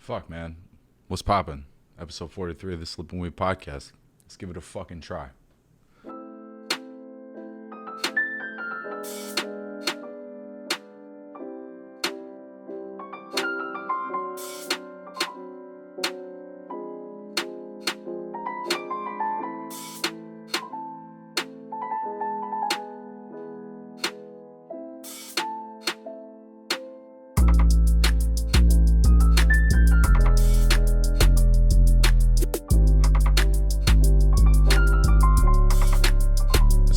Fuck, man. What's poppin'? Episode 43 of the Slippin' Weed Podcast. Let's give it a fucking try.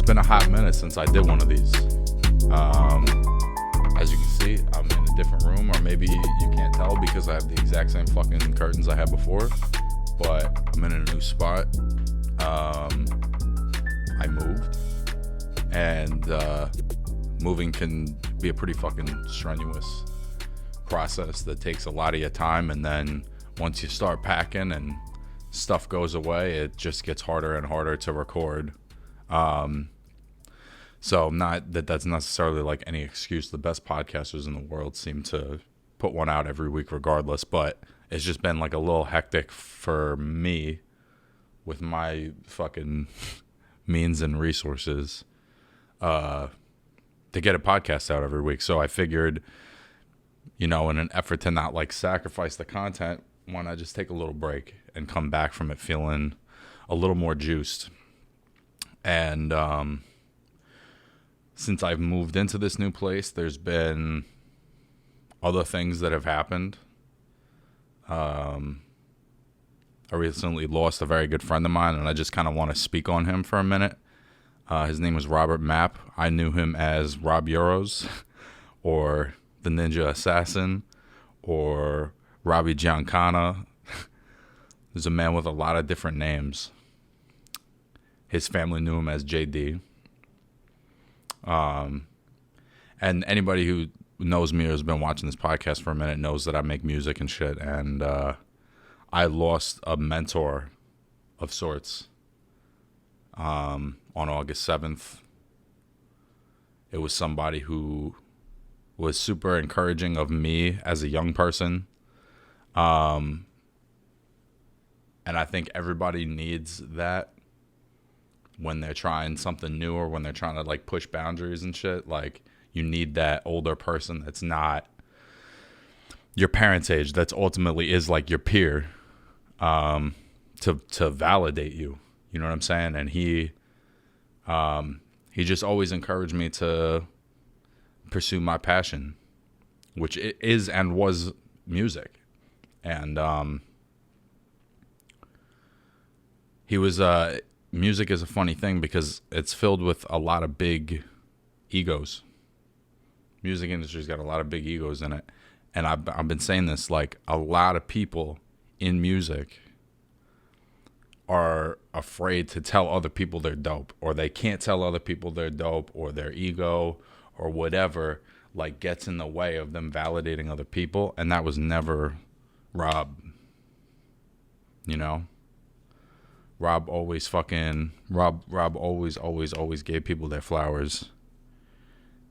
Been a hot minute since I did one of these. As you can see, I'm in a different room, or maybe you can't tell because I have the exact same fucking curtains I had before, but I'm in a new spot. I moved, and moving can be a pretty fucking strenuous process that takes a lot of your time, and then once you start packing and stuff goes away, it just gets harder and harder to record. So not that that's necessarily like any excuse. The best podcasters in the world seem to put one out every week regardless, but it's just been like a little hectic for me with my fucking means and resources to get a podcast out every week. So I figured, in an effort to not like sacrifice the content, why not just take a little break and come back from it feeling a little more juiced. And since I've moved into this new place, there's been other things that have happened. I recently lost a very good friend of mine, and I just kind of want to speak on him for a minute. His name was Robert Mapp. I knew him as Robb Euros, or the Ninja Assassin, or Robbie Giancana. There's a man with a lot of different names. His family knew him as JD. And anybody who knows me or has been watching this podcast for a minute knows that I make music and shit. And I lost a mentor of sorts on August 7th. It was somebody who was super encouraging of me as a young person. And I think everybody needs that when they're trying something new, or when they're trying to like push boundaries and shit. Like, you need that older person that's not your parents' age, that's ultimately is like your peer, to validate you. You know what I'm saying? And he just always encouraged me to pursue my passion, which it is and was music. And he was music is a funny thing because it's filled with a lot of big egos. Music industry's got a lot of big egos in it. And I've been saying this, like, a lot of people in music are afraid to tell other people they're dope, or they can't tell other people they're dope, or their ego or whatever like gets in the way of them validating other people. And that was never Rob. Rob always always gave people their flowers.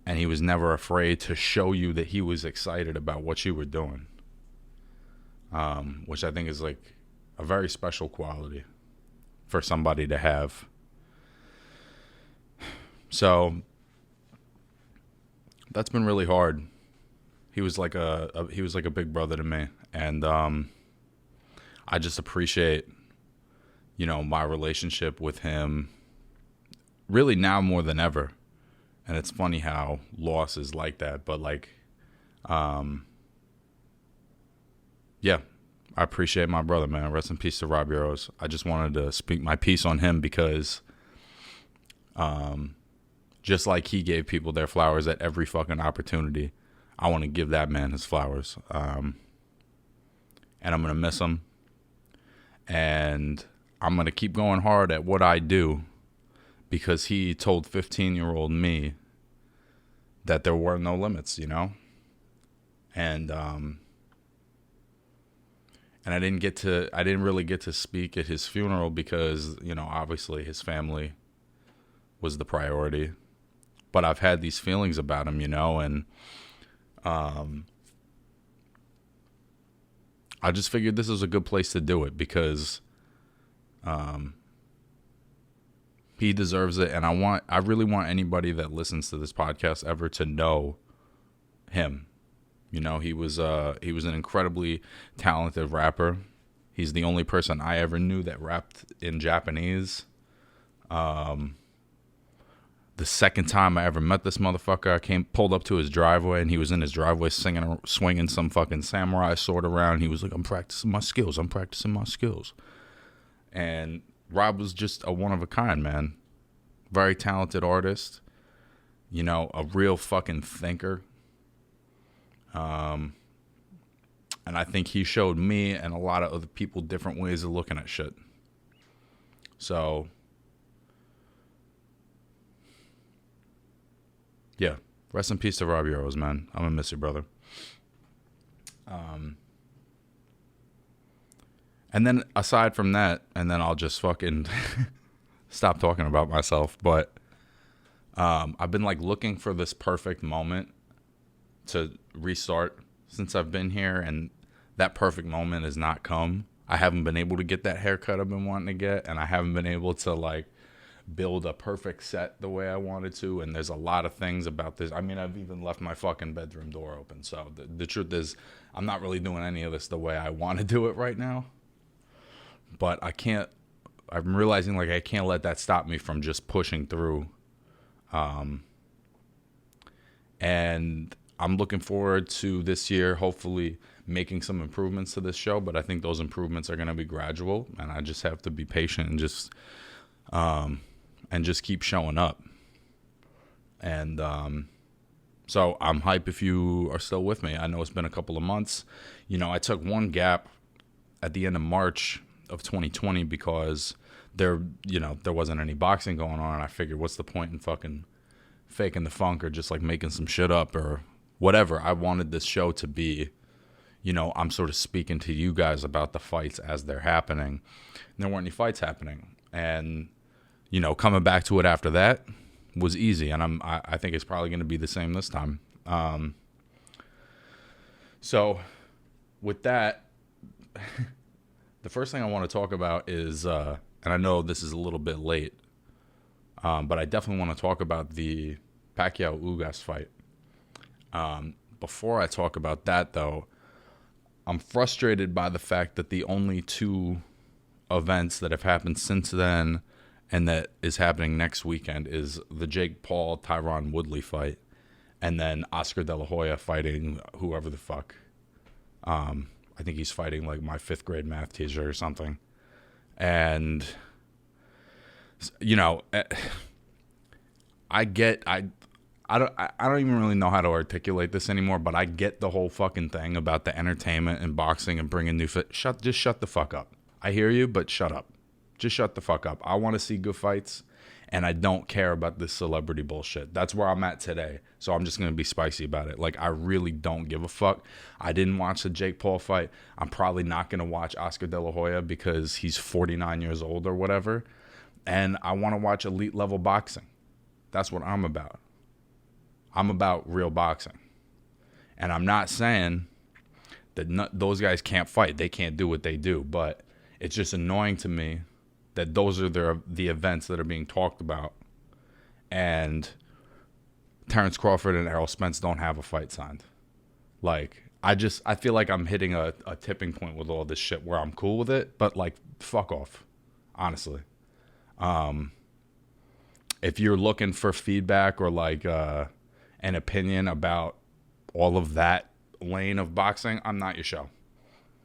And he was never afraid to show you that he was excited about what you were doing. Which I think is like a very special quality for somebody to have. So that's been really hard. He was like a big brother to me. And I just appreciate my relationship with him really now more than ever. And it's funny how loss is like that. But like, yeah, I appreciate my brother, man. Rest in peace to Robb Euros. I just wanted to speak my piece on him because just like he gave people their flowers at every fucking opportunity, I want to give that man his flowers. And I'm going to miss him. And I'm going to keep going hard at what I do because he told 15-year-old me that there were no limits, And I didn't really get to speak at his funeral because, obviously his family was the priority. But I've had these feelings about him, and I just figured this is a good place to do it because he deserves it, and I really want anybody that listens to this podcast ever to know him. You know, he was an incredibly talented rapper. He's the only person I ever knew that rapped in Japanese. The second time I ever met this motherfucker, I pulled up to his driveway, and he was in his driveway swinging some fucking samurai sword around. He was like, I'm practicing my skills. And Robb was just a one of a kind, man. Very talented artist. You know, a real fucking thinker. And I think he showed me and a lot of other people different ways of looking at shit. So, yeah. Rest in peace to Robb Euros, man. I'm gonna miss you, brother. And then aside from that, and then I'll just fucking stop talking about myself. But I've been like looking for this perfect moment to restart since I've been here, and that perfect moment has not come. I haven't been able to get that haircut I've been wanting to get, and I haven't been able to like build a perfect set the way I wanted to. And there's a lot of things about this. I mean, I've even left my fucking bedroom door open. So the truth is, I'm not really doing any of this the way I want to do it right now. But I'm realizing like I can't let that stop me from just pushing through. And I'm looking forward to this year, hopefully making some improvements to this show. But I think those improvements are going to be gradual, and I just have to be patient and just keep showing up. And so I'm hype if you are still with me. I know it's been a couple of months. You know, I took one gap at the end of March of 2020 because there wasn't any boxing going on, and I figured, what's the point in fucking faking the funk or just like making some shit up or whatever. I wanted this show to be, you know, I'm sort of speaking to you guys about the fights as they're happening. And there weren't any fights happening, and you know, coming back to it after that was easy, and I think it's probably going to be the same this time. So with that, the first thing I want to talk about is, and I know this is a little bit late, but I definitely want to talk about the Pacquiao Ugas fight. Before I talk about that, though, I'm frustrated by the fact that the only two events that have happened since then and that is happening next weekend is the Jake Paul Tyron Woodley fight, and then Oscar De La Hoya fighting whoever the fuck. I think he's fighting like my 5th grade math teacher or something. And you know, I don't even really know how to articulate this anymore, but I get the whole fucking thing about the entertainment and boxing and bringing new just shut the fuck up. I hear you, but shut up. Just shut the fuck up. I want to see good fights, and I don't care about this celebrity bullshit. That's where I'm at today, so I'm just going to be spicy about it. Like, I really don't give a fuck. I didn't watch the Jake Paul fight. I'm probably not going to watch Oscar De La Hoya because he's 49 years old or whatever, and I want to watch elite level boxing. That's what I'm about. I'm about real boxing. And I'm not saying that those guys can't fight. They can't do what they do, but it's just annoying to me that those are the events that are being talked about, and Terrence Crawford and Errol Spence don't have a fight signed. Like, I feel like I'm hitting a tipping point with all this shit where I'm cool with it, but like, fuck off, honestly. If you're looking for feedback or like an opinion about all of that lane of boxing, I'm not your show.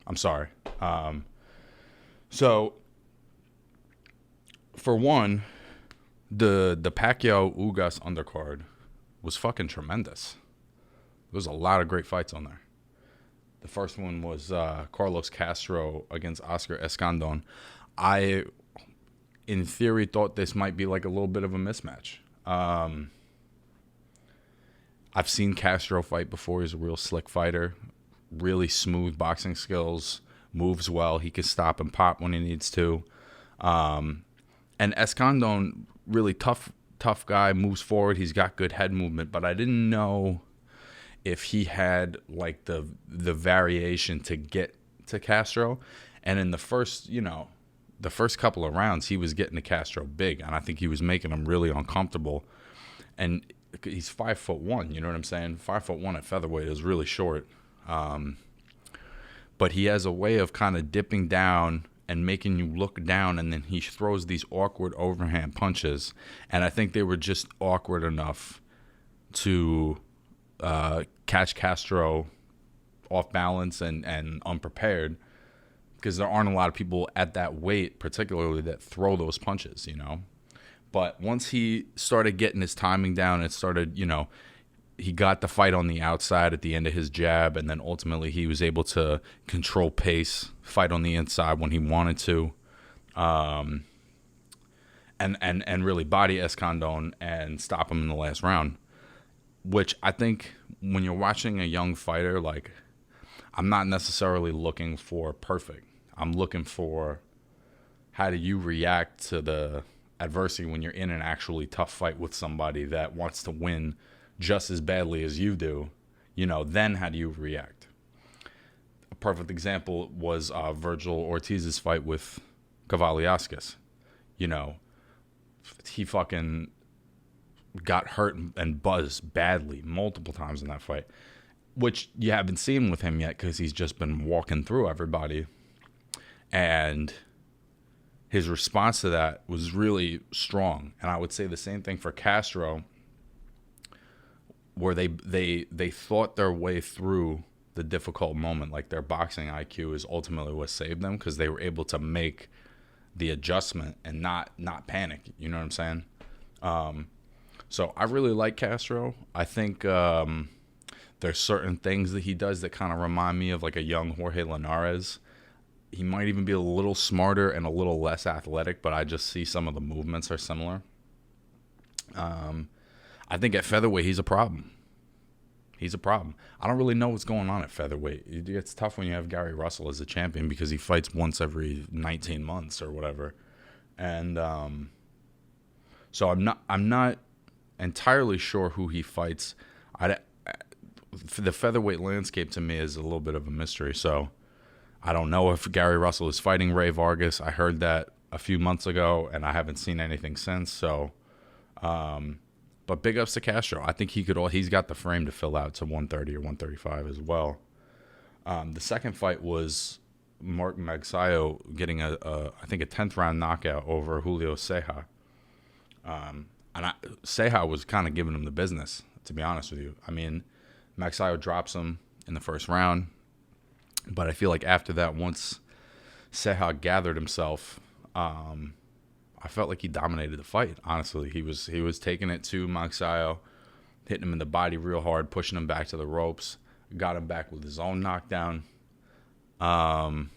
I'm sorry. So, for one, the Pacquiao Ugas undercard was fucking tremendous. There was a lot of great fights on there. The first one was Carlos Castro against Oscar Escandon. I, in theory, thought this might be like a little bit of a mismatch. I've seen Castro fight before. He's a real slick fighter. Really smooth boxing skills. Moves well. He can stop and pop when he needs to. And Escandon, really tough guy, moves forward. He's got good head movement, but I didn't know if he had like the variation to get to Castro. And in the first, the first couple of rounds, he was getting to Castro big, and I think he was making him really uncomfortable. And he's 5'1", you know what I'm saying? 5'1" at featherweight is really short. But he has a way of kind of dipping down and making you look down, and then he throws these awkward overhand punches. And I think they were just awkward enough to catch Castro off balance and unprepared, because there aren't a lot of people at that weight particularly that throw those punches, But once he started getting his timing down, it started, he got the fight on the outside at the end of his jab, and then ultimately he was able to control pace, fight on the inside when he wanted to, and really body Escandon and stop him in the last round. Which I think when you're watching a young fighter, like, I'm not necessarily looking for perfect. I'm looking for how do you react to the adversity when you're in an actually tough fight with somebody that wants to win just as badly as you do, then how do you react? A perfect example was Virgil Ortiz's fight with Kavaliauskas. He fucking got hurt and buzzed badly multiple times in that fight, which you haven't seen with him yet because he's just been walking through everybody. And his response to that was really strong. And I would say the same thing for Castro, where they thought their way through the difficult moment. Like, their boxing IQ is ultimately what saved them, because they were able to make the adjustment and not panic. You know what I'm saying? So I really like Castro. I think there's certain things that he does that kind of remind me of like a young Jorge Linares. He might even be a little smarter and a little less athletic, but I just see some of the movements are similar. I think at featherweight, he's a problem. I don't really know what's going on at featherweight. It's tough when you have Gary Russell as a champion, because he fights once every 19 months or whatever. And so I'm not entirely sure who he fights. The featherweight landscape to me is a little bit of a mystery. So I don't know if Gary Russell is fighting Ray Vargas. I heard that a few months ago, and I haven't seen anything since. So, but big ups to Castro. I think he's got the frame to fill out to 130 or 135 as well. The second fight was Mark Magsayo getting I think a 10th round knockout over Julio Ceja. Ceja was kind of giving him the business, to be honest with you. I mean, Magsayo drops him in the first round, but I feel like after that, once Ceja gathered himself, I felt like he dominated the fight. Honestly, he was taking it to Magsayo, hitting him in the body real hard, pushing him back to the ropes, got him back with his own knockdown, and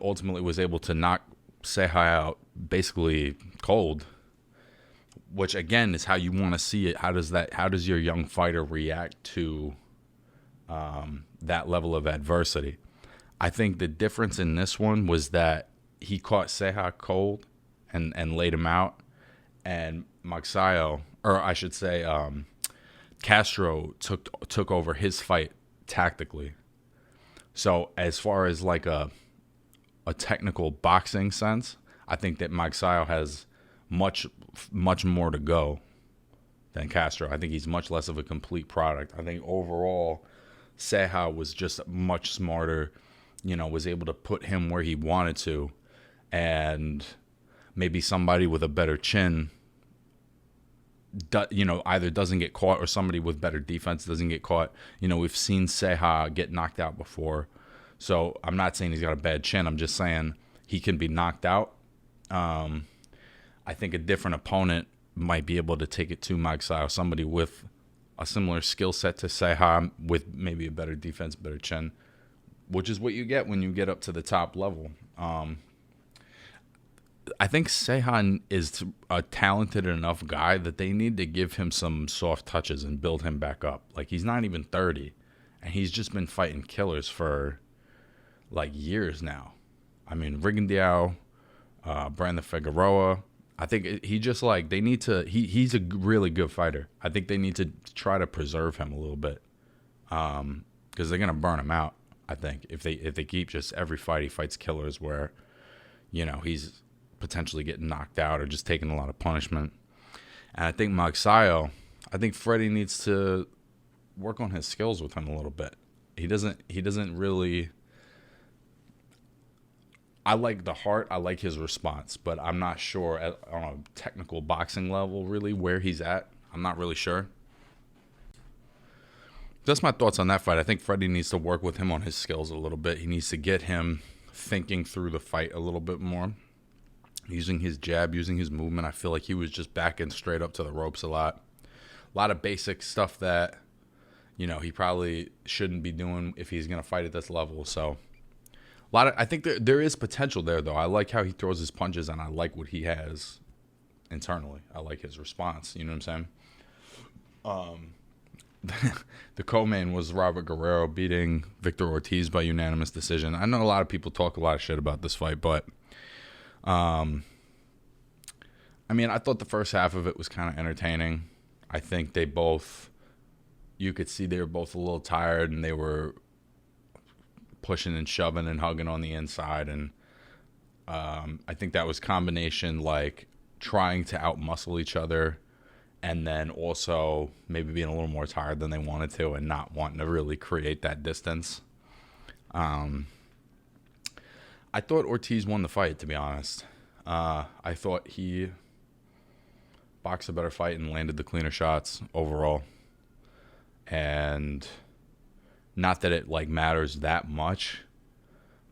ultimately was able to knock Ceja out basically cold, which again is how you want to see it. How does your young fighter react to that level of adversity? I think the difference in this one was that he caught Ceja cold and laid him out, and Magsayo, or I should say Castro took over his fight tactically. So as far as like a technical boxing sense, I think that Magsayo has much more to go than Castro. I think he's much less of a complete product. I think overall, Ceja was just much smarter, was able to put him where he wanted to, and maybe somebody with a better chin, either doesn't get caught, or somebody with better defense doesn't get caught. We've seen Ceja get knocked out before. So I'm not saying he's got a bad chin. I'm just saying he can be knocked out. I think a different opponent might be able to take it to Magsayo, somebody with a similar skill set to Ceja, with maybe a better defense, better chin, which is what you get when you get up to the top level. I think Ceja is a talented enough guy that they need to give him some soft touches and build him back up. Like, he's not even 30, and he's just been fighting killers for like years now. I mean, Rigondeaux, Brandon Figueroa. I think he just like, they need to, he's a really good fighter. I think they need to try to preserve him a little bit, because they're going to burn him out. I think if they keep just every fight he fights killers where, he's potentially getting knocked out or just taking a lot of punishment. And I think Magsayo, I think Freddie needs to work on his skills with him a little bit. He doesn't really. I like the heart. I like his response, but I'm not sure on a technical boxing level really where he's at. I'm not really sure. That's my thoughts on that fight. I think Freddie needs to work with him on his skills a little bit. He needs to get him thinking through the fight a little bit more. Using his jab, using his movement. I feel like he was just backing straight up to the ropes a lot. A lot of basic stuff that, he probably shouldn't be doing if he's going to fight at this level. So, I think there is potential there, though. I like how he throws his punches, and I like what he has internally. I like his response. You know what I'm saying? The co-main was Robert Guerrero beating Victor Ortiz by unanimous decision. I know a lot of people talk a lot of shit about this fight, but I thought the first half of it was kind of entertaining. I think you could see they were both a little tired, and they were pushing and shoving and hugging on the inside, and I think that was combination like trying to outmuscle each other, and then also maybe being a little more tired than they wanted to, and not wanting to really create that distance. I thought Ortiz won the fight, to be honest. I thought he boxed a better fight and landed the cleaner shots overall, and not that it matters that much,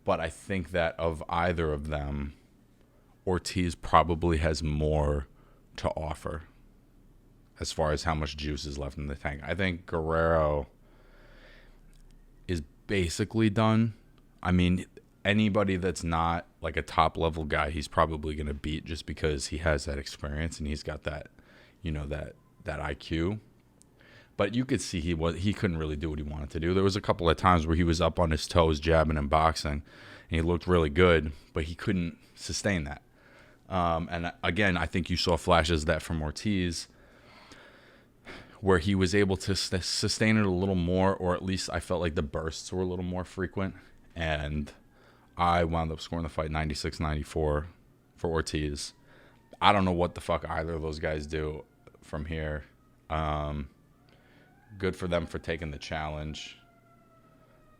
but I think that of either of them, Ortiz probably has more to offer as far as how much juice is left in the tank. I think Guerrero is basically done. Anybody that's not like a top level guy, he's probably going to beat just because he has that experience and he's got that, that IQ. But you could see he couldn't really do what he wanted to do. There was a couple of times where he was up on his toes jabbing and boxing, and he looked really good, but he couldn't sustain that. And again, I think you saw flashes of that from Ortiz, where he was able to sustain it a little more, or at least I felt like the bursts were a little more frequent. And I wound up scoring the fight 96-94 for Ortiz. I don't know what the fuck either of those guys do from here. Good for them for taking the challenge.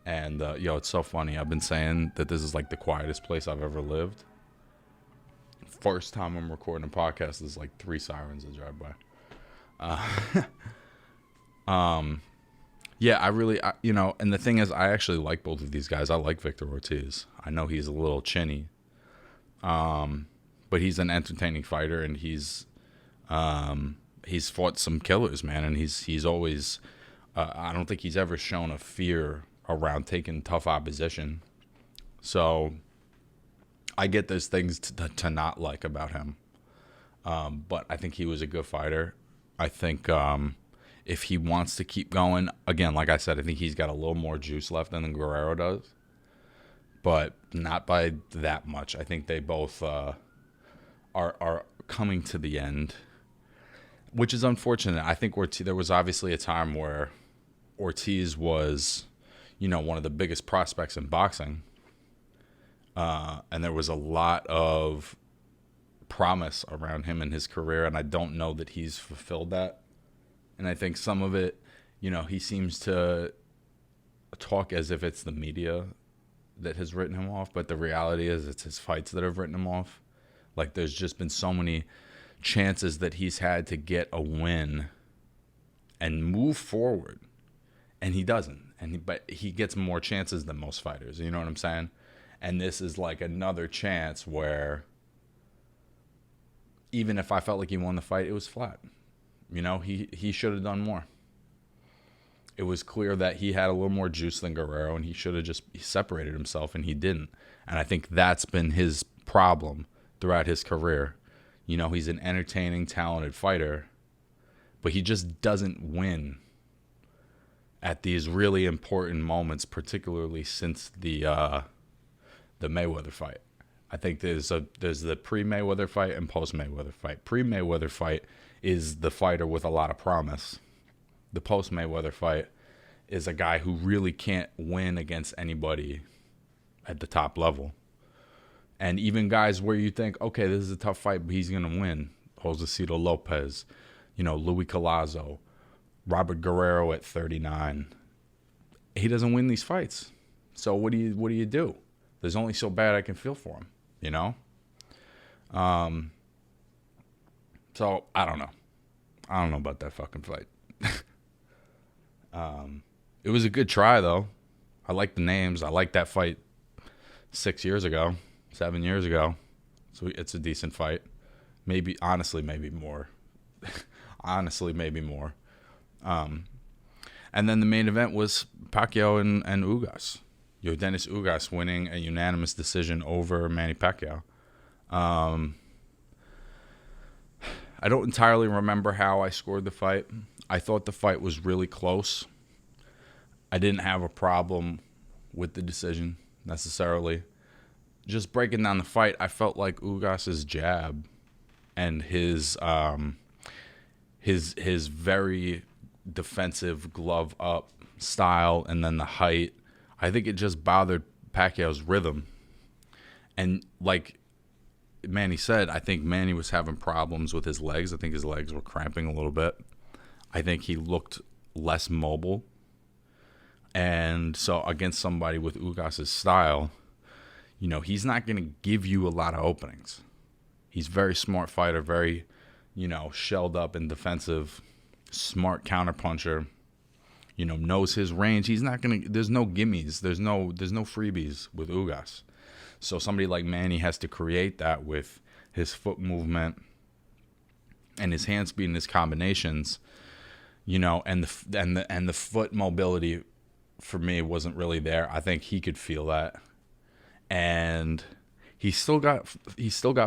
And, it's so funny. I've been saying that this is like the quietest place I've ever lived. First time I'm recording a podcast, there's like 3 sirens that drive by. Yeah, and the thing is, I actually like both of these guys. I like Victor Ortiz. I know he's a little chinny. But he's an entertaining fighter, and he's fought some killers, man, and he's always I don't think he's ever shown a fear around taking tough opposition. So I get there's things to not like about him. But I think he was a good fighter. I think if he wants to keep going, again, like I said, I think he's got a little more juice left than Guerrero does. But not by that much. I think they both are coming to the end, which is unfortunate. I think there was obviously a time where Ortiz was, one of the biggest prospects in boxing. And there was a lot of promise around him in his career, and I don't know that he's fulfilled that. And I think some of it, he seems to talk as if it's the media that has written him off, but the reality is it's his fights that have written him off. Like, there's just been so many chances that he's had to get a win and move forward, and he doesn't. But he gets more chances than most fighters. You know what I'm saying? And this is like another chance where even if I felt like he won the fight, it was flat. He should have done more. It was clear that he had a little more juice than Guerrero, and he should have just separated himself, and he didn't. And I think that's been his problem throughout his career. He's an entertaining, talented fighter, but he just doesn't win at these really important moments, particularly since the Mayweather fight. I think there's the pre-Mayweather fight and post-Mayweather fight. Pre-Mayweather fight is the fighter with a lot of promise. The post-Mayweather fight is a guy who really can't win against anybody at the top level. And even guys where you think, okay, this is a tough fight, but he's going to win. Josecito Lopez, Louis Collazo, Robert Guerrero at 39. He doesn't win these fights. So what do you do? There's only so bad I can feel for him, So I don't know. I don't know about that fucking fight. It was a good try, though. I like the names. I like that fight 7 years ago. So it's a decent fight. Maybe more. Honestly, maybe more. And then the main event was Pacquiao and Ugas. Yordenis Ugas winning a unanimous decision over Manny Pacquiao. I don't entirely remember how I scored the fight. I thought the fight was really close. I didn't have a problem with the decision necessarily. Just breaking down the fight, I felt like Ugas's jab and his very defensive glove up style, and then the height, I think it just bothered Pacquiao's rhythm. And like Manny said, I think Manny was having problems with his legs. I think his legs were cramping a little bit. I think he looked less mobile. And so against somebody with Ugas's style, he's not going to give you a lot of openings. He's a very smart fighter, very, shelled up and defensive, smart counterpuncher, knows his range. He's not going to, there's no gimmies. There's no freebies with Ugas. So somebody like Manny has to create that with his foot movement and his hand speed and his combinations, and the foot mobility for me wasn't really there. I think he could feel that. And he's still got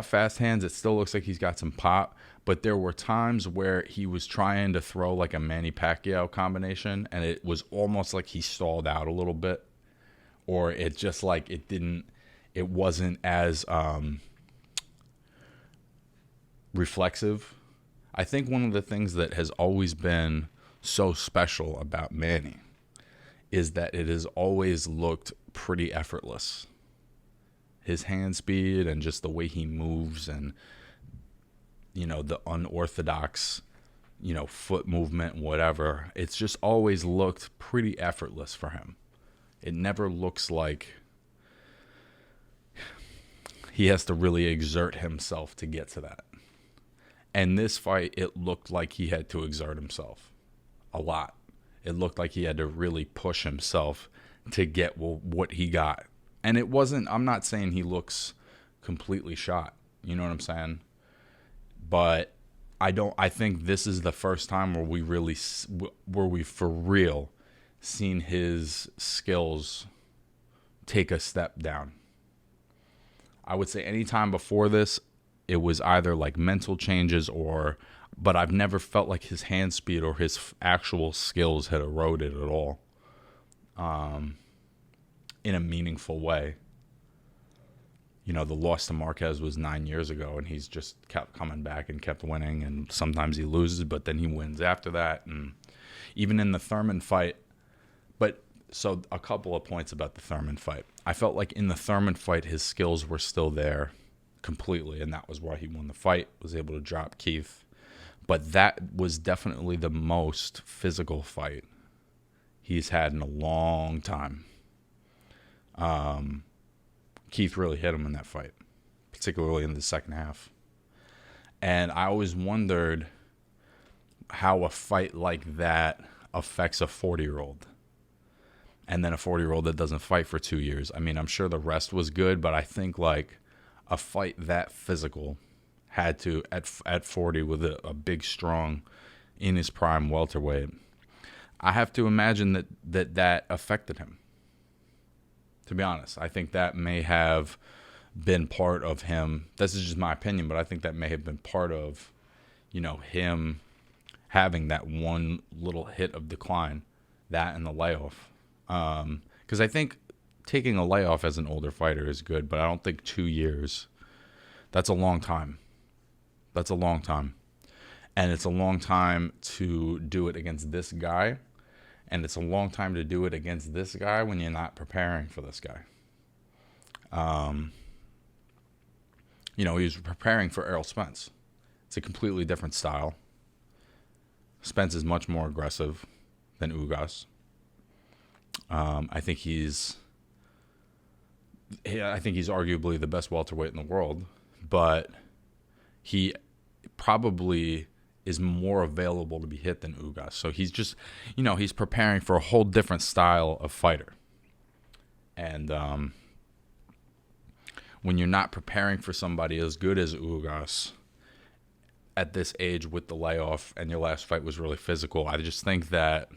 fast hands. It still looks like he's got some pop, but there were times where he was trying to throw like a Manny Pacquiao combination, and it was almost like he stalled out a little bit, or it just like it wasn't as reflexive. I think one of the things that has always been so special about Manny is that it has always looked pretty effortless. His hand speed and just the way he moves and, the unorthodox, foot movement, whatever. It's just always looked pretty effortless for him. It never looks like he has to really exert himself to get to that. And this fight, it looked like he had to exert himself a lot. It looked like he had to really push himself to get what he got. And it wasn't, I'm not saying he looks completely shot. You know what I'm saying? But I think this is the first time where we for real seen his skills take a step down. I would say any time before this, it was either like mental changes but I've never felt like his hand speed or his actual skills had eroded at all in a meaningful way. The loss to Marquez was 9 years ago, and he's just kept coming back and kept winning, and sometimes he loses, but then he wins after that. And even in the Thurman fight, so a couple of points about the Thurman fight. I felt like in the Thurman fight, his skills were still there completely, and that was why he won the fight, was able to drop Keith. But that was definitely the most physical fight he's had in a long time. Keith really hit him in that fight, particularly in the second half. And I always wondered how a fight like that affects a 40-year-old. And then a 40-year-old that doesn't fight for 2 years. I mean, I'm sure the rest was good, but I think like a fight that physical had to, at 40 with a big, strong, in his prime welterweight, I have to imagine that affected him. To be honest, I think that may have been part of him. This is just my opinion, but I think that may have been part of, him having that one little hit of decline, that and the layoff. Because I think taking a layoff as an older fighter is good, but I don't think 2 years, that's a long time. That's a long time. And it's a long time to do it against this guy And it's a long time to do it against this guy when you're not preparing for this guy. He was preparing for Errol Spence. It's a completely different style. Spence is much more aggressive than Ugas. I think he's arguably the best welterweight in the world, but he probably is more available to be hit than Ugas. So he's just, he's preparing for a whole different style of fighter. And when you're not preparing for somebody as good as Ugas at this age with the layoff, and your last fight was really physical, I just think that,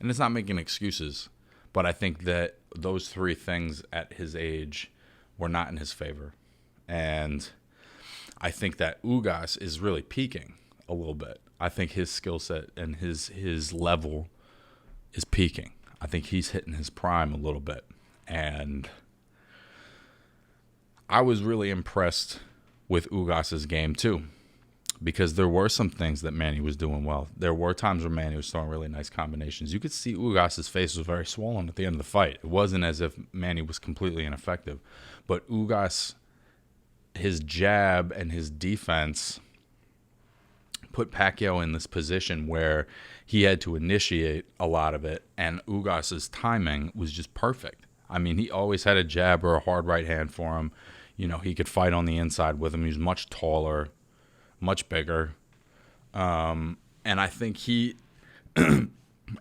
and it's not making excuses, but I think that those three things at his age were not in his favor. And I think that Ugas is really peaking a little bit. I think his skill set and his level is peaking. I think he's hitting his prime a little bit. And I was really impressed with Ugas's game too, because there were some things that Manny was doing well. There were times where Manny was throwing really nice combinations. You could see Ugas's face was very swollen at the end of the fight. It wasn't as if Manny was completely ineffective. But Ugas, his jab and his defense put Pacquiao in this position where he had to initiate a lot of it, and Ugas's timing was just perfect. I mean, he always had a jab or a hard right hand for him. He could fight on the inside with him. He was much taller, much bigger. And I think and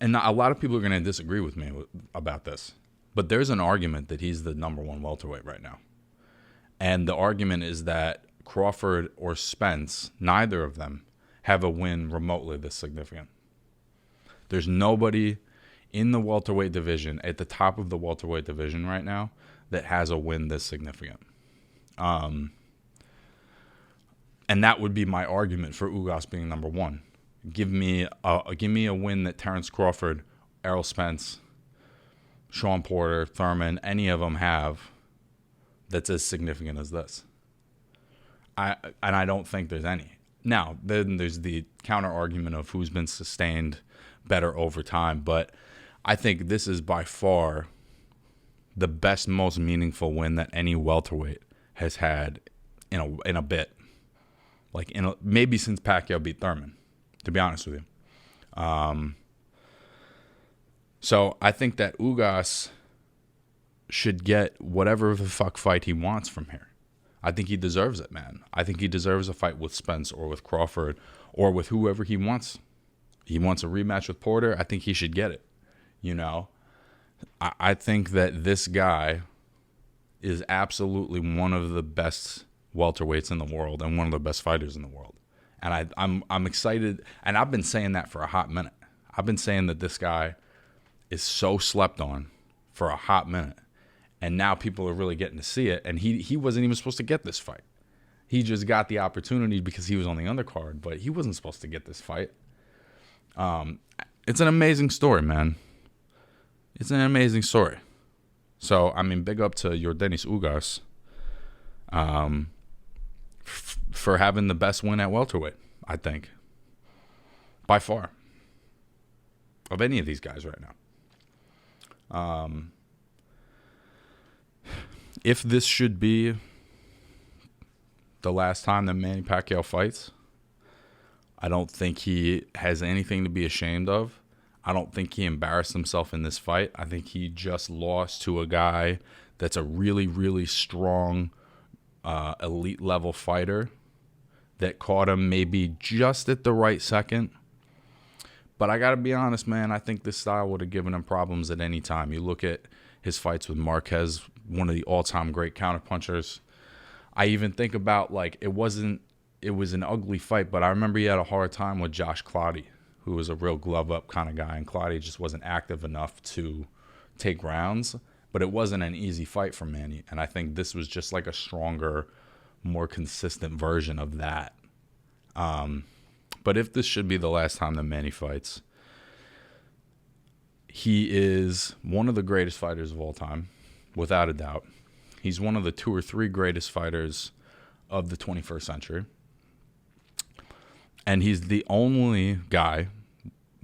a lot of people are going to disagree with me about this, but there's an argument that he's the number one welterweight right now. And the argument is that Crawford or Spence, neither of them, have a win remotely this significant. There's nobody in the welterweight division, at the top of the welterweight division right now, that has a win this significant. And that would be my argument for Ugas being number one. Give me a win that Terrence Crawford, Errol Spence, Sean Porter, Thurman, any of them have that's as significant as this. I don't think there's any. Now, then there's the counter argument of who's been sustained better over time, but I think this is by far the best, most meaningful win that any welterweight has had in a bit. Like maybe since Pacquiao beat Thurman, to be honest with you. So I think that Ugas should get whatever the fuck fight he wants from here. I think he deserves it, man. I think he deserves a fight with Spence or with Crawford or with whoever he wants. He wants a rematch with Porter. I think he should get it. I think that this guy is absolutely one of the best welterweights in the world and one of the best fighters in the world. And I'm excited, and I've been saying that for a hot minute. I've been saying that this guy is so slept on for a hot minute. And now people are really getting to see it. And he wasn't even supposed to get this fight. He just got the opportunity because he was on the undercard, but he wasn't supposed to get this fight. It's an amazing story, man. It's an amazing story. So, I mean, big up to Yordenis Ugas for having the best win at welterweight, I think. By far. Of any of these guys right now. If this should be the last time that Manny Pacquiao fights, I don't think he has anything to be ashamed of. I don't think he embarrassed himself in this fight. I think he just lost to a guy that's a really, really strong elite level fighter that caught him maybe just at the right second. But I got to be honest, man, I think this style would have given him problems at any time. You look at his fights with Marquez, one of the all-time great counterpunchers. I even think about, like, it was an ugly fight, but I remember he had a hard time with Josh Clottey, who was a real glove-up kind of guy, and Clottey just wasn't active enough to take rounds. But it wasn't an easy fight for Manny, and I think this was just like a stronger, more consistent version of that. But if this should be the last time that Manny fights, he is one of the greatest fighters of all time, without a doubt. He's one of the 2 or 3 greatest fighters of the 21st century. And he's the only guy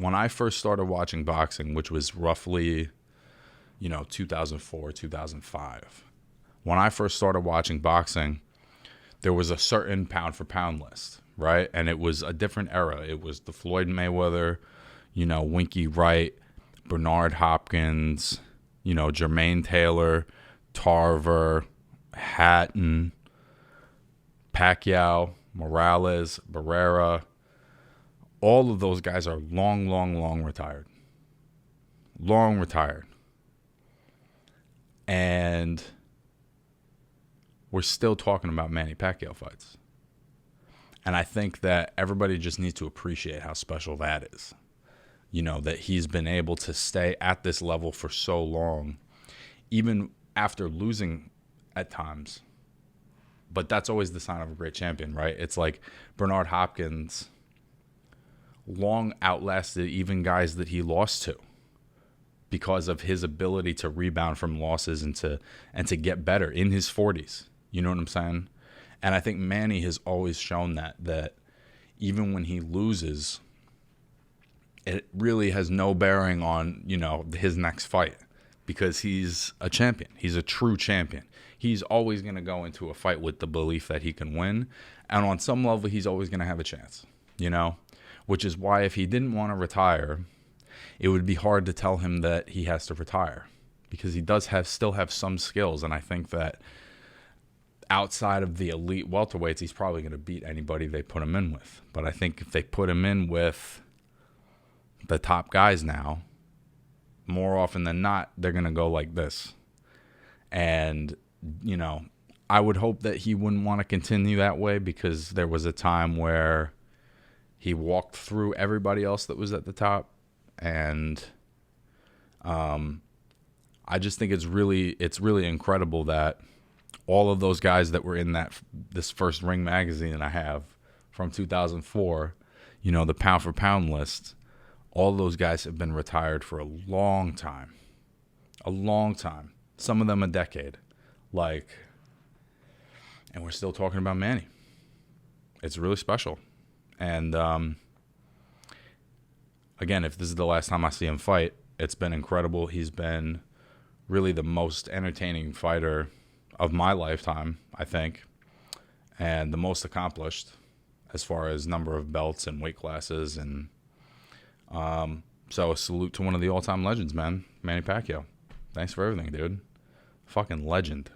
when I first started watching boxing, which was roughly, 2004, 2005, when I first started watching boxing, there was a certain pound for pound list, right? And it was a different era. It was the Floyd Mayweather, Winky Wright, Bernard Hopkins, Jermaine Taylor, Tarver, Hatton, Pacquiao, Morales, Barrera. All of those guys are long retired. Long retired. And we're still talking about Manny Pacquiao fights. And I think that everybody just needs to appreciate how special that is. That he's been able to stay at this level for so long, even after losing at times. But that's always the sign of a great champion, right? It's like Bernard Hopkins long outlasted even guys that he lost to because of his ability to rebound from losses and to get better in his 40s. You know what I'm saying? And I think Manny has always shown that even when he loses, it really has no bearing on, his next fight, because he's a champion. He's a true champion. He's always going to go into a fight with the belief that he can win. And on some level, he's always going to have a chance, which is why if he didn't want to retire, it would be hard to tell him that he has to retire, because he does still have some skills. And I think that outside of the elite welterweights, he's probably going to beat anybody they put him in with. But I think if they put him in with the top guys now, more often than not, they're going to go like this. And, I would hope that he wouldn't want to continue that way, because there was a time where he walked through everybody else that was at the top. And I just think it's really incredible that all of those guys that were in this first Ring magazine that I have from 2004, the pound for pound list, all those guys have been retired for a long time. Some of them a decade. And we're still talking about Manny. It's really special. And again, if this is the last time I see him fight, it's been incredible. He's been really the most entertaining fighter of my lifetime, I think, and the most accomplished as far as number of belts and weight classes. And so a salute to one of the all-time legends, man, Manny Pacquiao. Thanks for everything, dude. Fucking legend.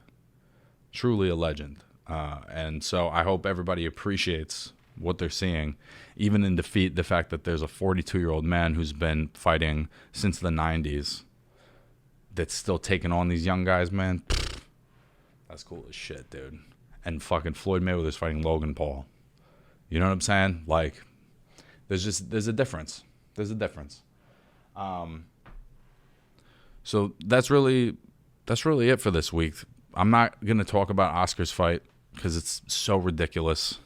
Truly a legend. And so I hope everybody appreciates what they're seeing, even in defeat, the fact that there's a 42-year-old man who's been fighting since the 90s that's still taking on these young guys, man. That's cool as shit, dude. And fucking Floyd Mayweather's fighting Logan Paul. You know what I'm saying? There's a difference. There's a difference. So that's really it for this week. I'm not going to talk about Oscar's fight because it's so ridiculous.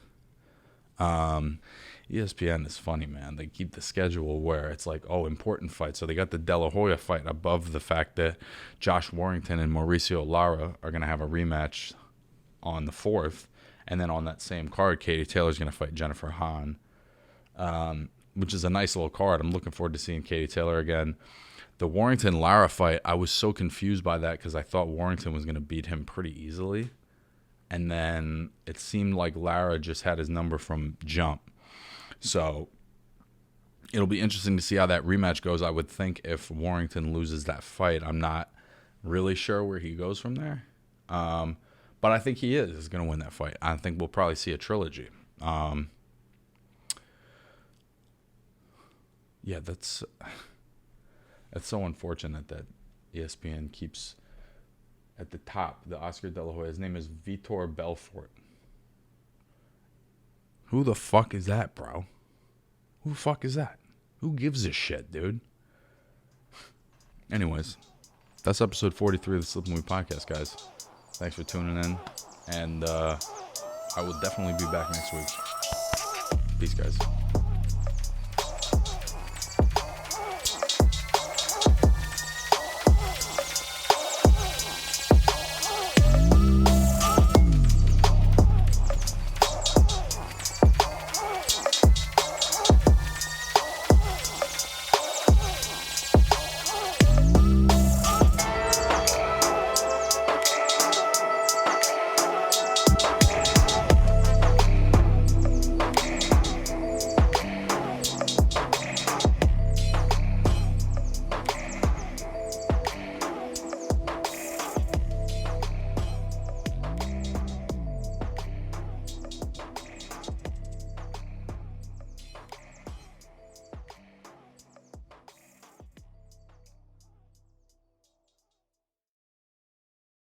ESPN is funny, man. They keep the schedule where it's like, important fight. So they got the De La Hoya fight above the fact that Josh Warrington and Mauricio Lara are going to have a rematch on the 4th. And then on that same card, Katie Taylor's going to fight Jennifer Hahn, which is a nice little card. I'm looking forward to seeing Katie Taylor again. The Warrington-Lara fight, I was so confused by that because I thought Warrington was going to beat him pretty easily. And then it seemed like Lara just had his number from jump. So it'll be interesting to see how that rematch goes. I would think if Warrington loses that fight, I'm not really sure where he goes from there. But I think he is going to win that fight. I think we'll probably see a trilogy. Yeah, that's so unfortunate that ESPN keeps at the top the Oscar De La Hoya. His name is Vitor Belfort. Who the fuck is that, bro? Who the fuck is that? Who gives a shit, dude? Anyways, that's episode 43 of the Slip Movie Podcast, guys. Thanks for tuning in. And I will definitely be back next week. Peace, guys.